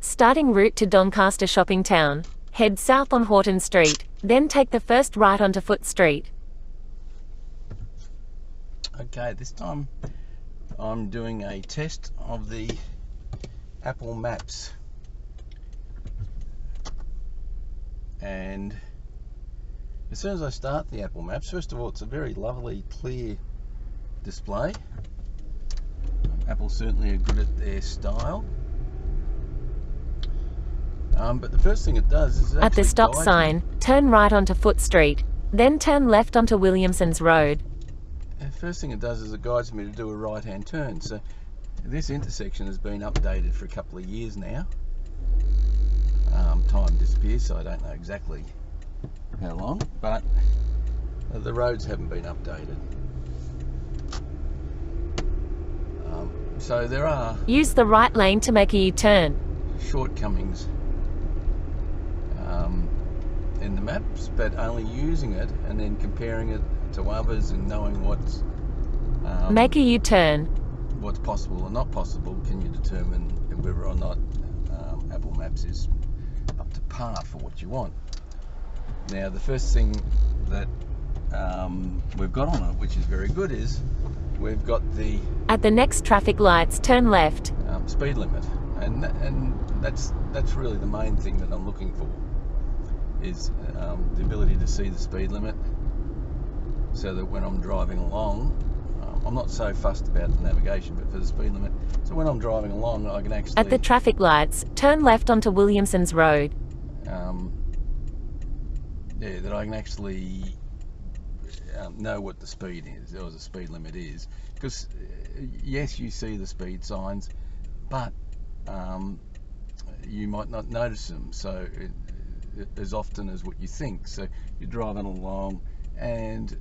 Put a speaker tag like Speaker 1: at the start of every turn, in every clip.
Speaker 1: Starting route to Doncaster Shoppingtown. Head south on Horton Street, then take the first right onto Foot Street.
Speaker 2: Okay, this time I'm doing a test of the Apple Maps. And as soon as I start the Apple Maps, first of all, it's a very lovely, clear display. Apple certainly are good at their style. But the first thing it does is
Speaker 1: at the stop sign, turn right onto Foot Street, then turn left onto Williamson's Road.
Speaker 2: The first thing it does is it guides me to do a right-hand turn. So this intersection has been updated for a couple of years now. Time disappears, so I don't know exactly how long, but the roads haven't been updated. So there are
Speaker 1: use the right lane to make a U-turn.
Speaker 2: Shortcomings in the maps, but only using it and then comparing it to others and knowing what's
Speaker 1: make a U-turn.
Speaker 2: What's possible or not possible, can you determine whether or not Apple Maps is up to par for what you want. Now, the first thing that we've got on it, which is very good, is we've got the
Speaker 1: at the next traffic lights, turn left.
Speaker 2: Speed limit, and that's really the main thing that I'm looking for, is the ability to see the speed limit, so that when I'm driving along, I'm not so fussed about the navigation, but for the speed limit, so when I'm driving along, I can actually
Speaker 1: at the traffic lights, turn left onto Williamson's Road.
Speaker 2: Yeah, that I can actually know what the speed is, or the speed limit is, because yes, you see the speed signs, but you might not notice them so as often as what you think. So you're driving along and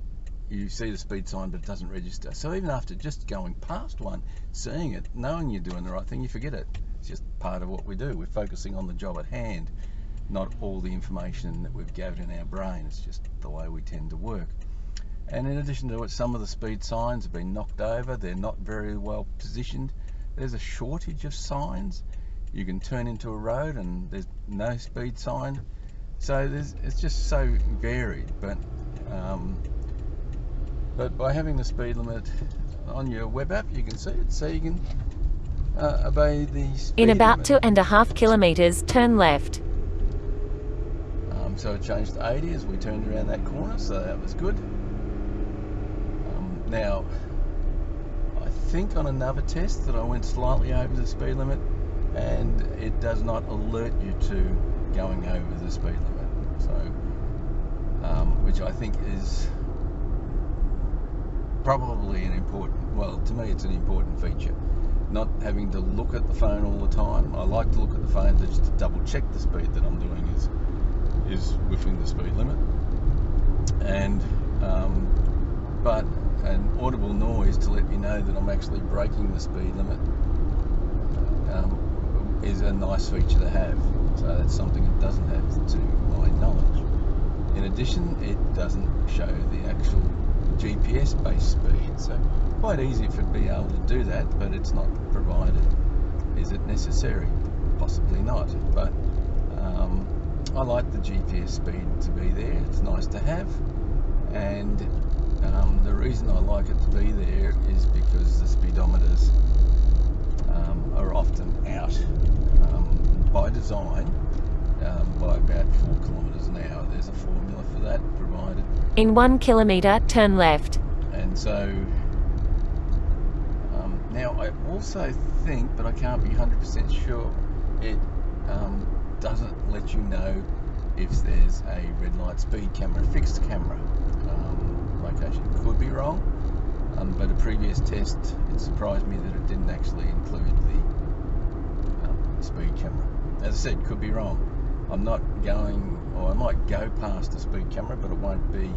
Speaker 2: you see the speed sign, but it doesn't register. So even after just going past one, seeing it, knowing you're doing the right thing, you forget it. It's just part of what we do. We're focusing on the job at hand, not all the information that we've gathered in our brain. It's just the way we tend to work. And in addition to it, some of the speed signs have been knocked over. They're not very well positioned. There's a shortage of signs. You can turn into a road and there's no speed sign. So it's just so varied. But by having the speed limit on your web app, you can see it. So you can obey the speed
Speaker 1: in about
Speaker 2: limit.
Speaker 1: 2.5 kilometers, turn left.
Speaker 2: So it changed to 80 as we turned around that corner, so that was good. Now, I think on another test that I went slightly over the speed limit, and it does not alert you to going over the speed limit. So, which I think is probably an important, well, to me it's an important feature. Not having to look at the phone all the time. I like to look at the phone just to double check the speed that I'm doing is within the speed limit, and but an audible noise to let me know that I'm actually breaking the speed limit is a nice feature to have. So that's something it doesn't have to my knowledge. In addition, it doesn't show the actual GPS based speed, so quite easy for it to be able to do that, but it's not provided. Is it necessary? Possibly not, but I like the GPS speed to be there. It's nice to have, and the reason I like it to be there is because the speedometers are often out by design by about 4 kilometres an hour. There's a formula for that provided.
Speaker 1: In 1 kilometre, turn left.
Speaker 2: And so now I also think, but I can't be 100% sure, it doesn't let you know if there's a red light speed camera, fixed camera location. Could be wrong, but a previous test, it surprised me that it didn't actually include the speed camera. As I said, could be wrong. I'm not going, or I might go past the speed camera, but it won't be,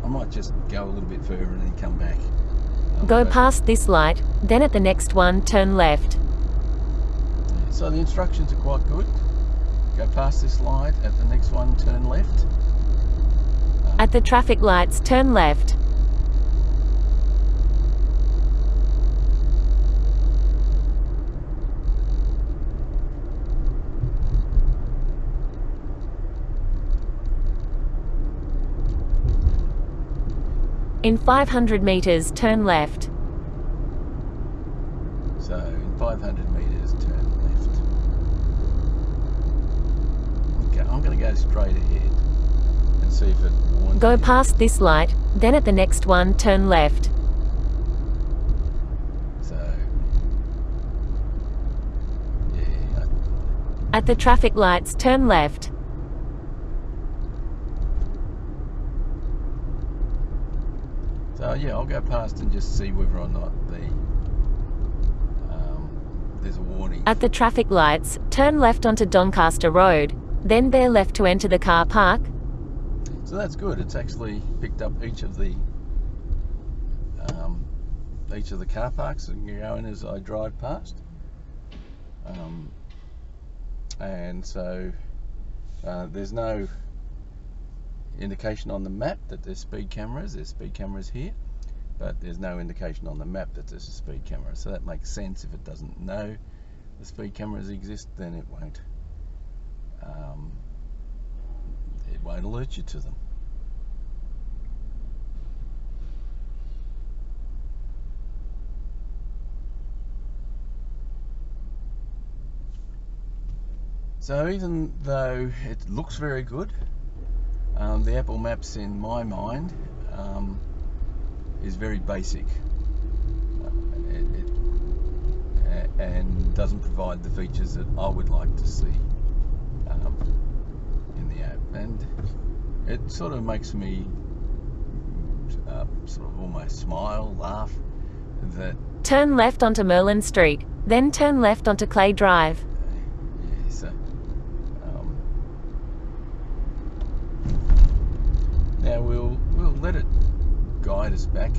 Speaker 2: I might just go a little bit further and then come back.
Speaker 1: Go past this light, then at the next one, turn left.
Speaker 2: So the instructions are quite good. Go past this light, at the next one, turn left.
Speaker 1: At the traffic lights, turn left. In 500 meters, turn left.
Speaker 2: So in 500 meters, turn left. Okay, I'm going to go straight ahead and see if it warns
Speaker 1: Go
Speaker 2: me.
Speaker 1: past this light, then at the next one, turn left.
Speaker 2: So, yeah.
Speaker 1: At the traffic lights, turn left.
Speaker 2: So yeah, I'll go past and just see whether or not there's a warning.
Speaker 1: At the traffic lights, turn left onto Doncaster Road, then bear left to enter the car park.
Speaker 2: So that's good. It's actually picked up each of the car parks and going as I drive past. And so there's no indication on the map that there's speed cameras. There's speed cameras here, but there's no indication on the map that there's a speed camera. So that makes sense. If it doesn't know the speed cameras exist, then it won't alert you to them. So even though it looks very good, the Apple Maps in my mind is very basic and doesn't provide the features that I would like to see in the app, and it sort of makes me sort of almost smile, laugh that
Speaker 1: Turn left onto Merlin Street, then turn left onto Clay Drive.
Speaker 2: yeah, so now we'll let it guide us back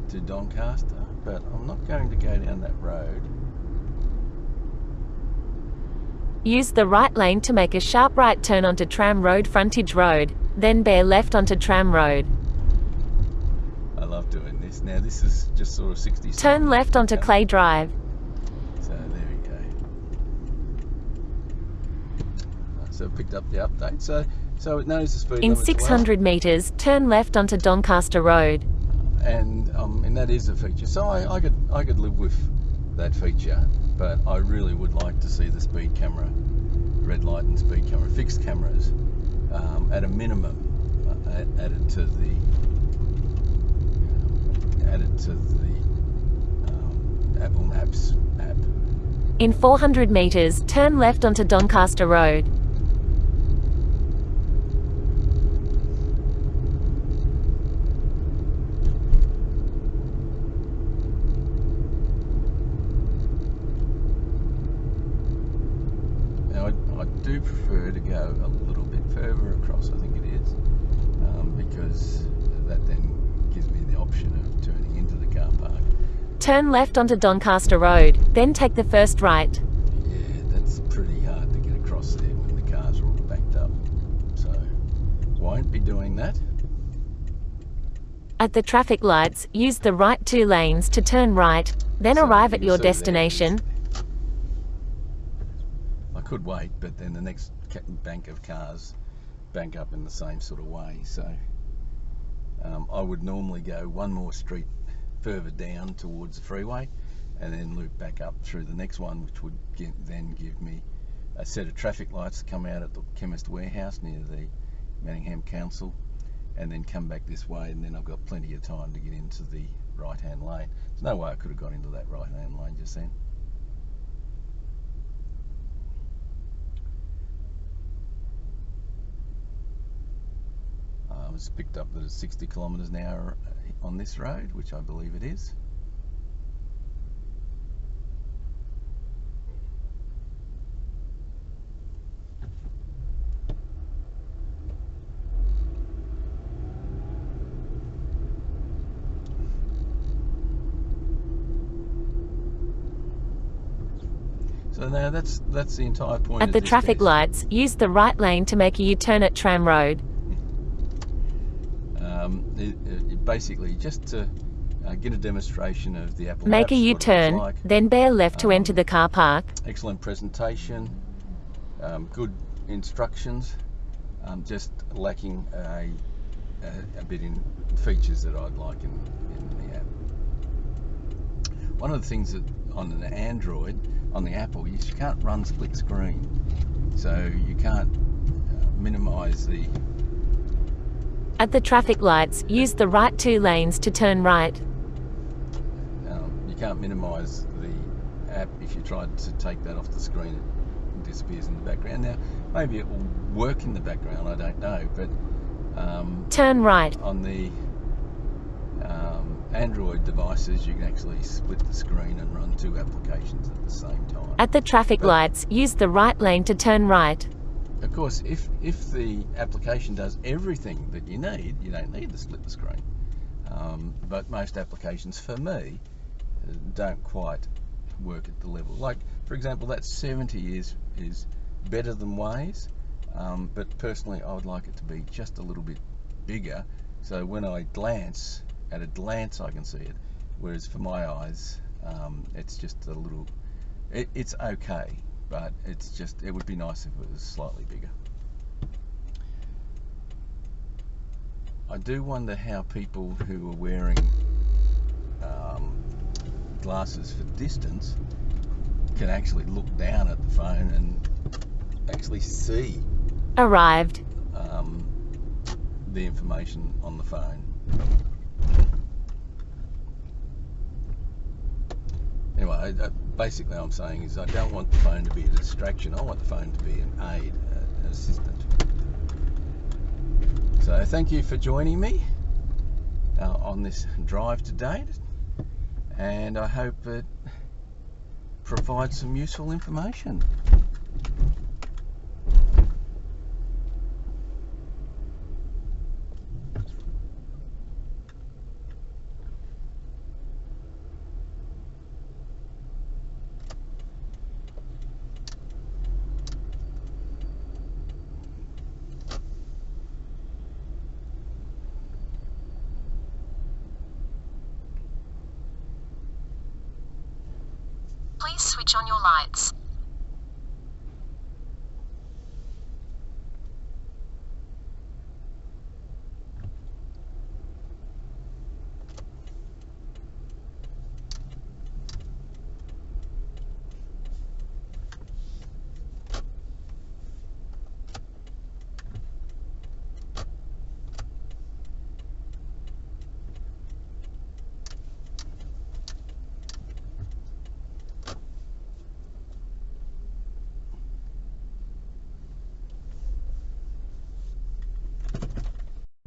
Speaker 2: to Doncaster, but I'm not going to go down that road.
Speaker 1: Use the right lane to make a sharp right turn onto Tram Road Frontage Road, then bear left onto Tram Road.
Speaker 2: I love doing this. Now this is just sort of 60.
Speaker 1: Turn left onto Clay Drive.
Speaker 2: So there we go. So it picked up the update. So it knows the speed
Speaker 1: In
Speaker 2: limit as
Speaker 1: 600 meters, turn left onto Doncaster Road.
Speaker 2: well. And that is a feature. So I could live with that feature, but I really would like to see the speed camera, red light and speed camera, fixed cameras at a minimum added to the Apple Maps app.
Speaker 1: In 400 meters, turn left onto Doncaster Road.
Speaker 2: Now I do prefer to go a little bit further across, I think it is, because that then gives me the option of turning into the car park.
Speaker 1: Turn left onto Doncaster Road, then take the first right.
Speaker 2: Yeah, that's pretty hard to get across there when the cars are all backed up. So won't be doing that.
Speaker 1: At the traffic lights, use the right two lanes to turn right, then
Speaker 2: So
Speaker 1: arrive
Speaker 2: you
Speaker 1: at
Speaker 2: can
Speaker 1: your
Speaker 2: see there.
Speaker 1: destination.
Speaker 2: I could wait, but then the next bank of cars bank up in the same sort of way. So I would normally go one more street further down towards the freeway and then loop back up through the next one, which would then give me a set of traffic lights to come out at the chemist warehouse near the Manningham Council, and then come back this way, and then I've got plenty of time to get into the right hand lane. There's no way I could have got into that right hand lane just then. It's picked up that it's 60 kilometres an hour on this road, which I believe it is. So now that's the entire point
Speaker 1: At
Speaker 2: of
Speaker 1: the
Speaker 2: this
Speaker 1: traffic
Speaker 2: test.
Speaker 1: lights, use the right lane to make a U-turn at Tram Road.
Speaker 2: Basically just to get a demonstration of the Apple
Speaker 1: Make
Speaker 2: Maps,
Speaker 1: a
Speaker 2: what it
Speaker 1: U-turn,
Speaker 2: looks like.
Speaker 1: then bear left to enter the car park.
Speaker 2: Excellent presentation, good instructions, just lacking a bit in features that I'd like in the app. One of the things that on an Android, on the Apple, you can't run split screen, so you can't minimise the...
Speaker 1: At the traffic lights, use the right 2 lanes to turn right.
Speaker 2: You can't minimise the app. If you tried to take that off the screen, it disappears in the background. Now, maybe it will work in the background, I don't know, but
Speaker 1: turn right.
Speaker 2: On the Android devices, you can actually split the screen and run 2 applications at the same time.
Speaker 1: At the traffic lights, use the right lane to turn right.
Speaker 2: Of course, if the application does everything that you need, you don't need to split the screen. But most applications, for me, don't quite work at the level. Like, for example, that 70 is better than Waze, but personally I would like it to be just a little bit bigger, so when I glance, at a glance I can see it, whereas for my eyes it's just a little, it's okay, but it would be nice if it was slightly bigger. I do wonder how people who are wearing glasses for distance can actually look down at the phone and actually see
Speaker 1: Arrived.
Speaker 2: The information on the phone. Anyway, basically what I'm saying is I don't want the phone to be a distraction. I want the phone to be an aid, an assistant. So thank you for joining me on this drive to date, and I hope it provides some useful information.
Speaker 3: Please switch on your lights.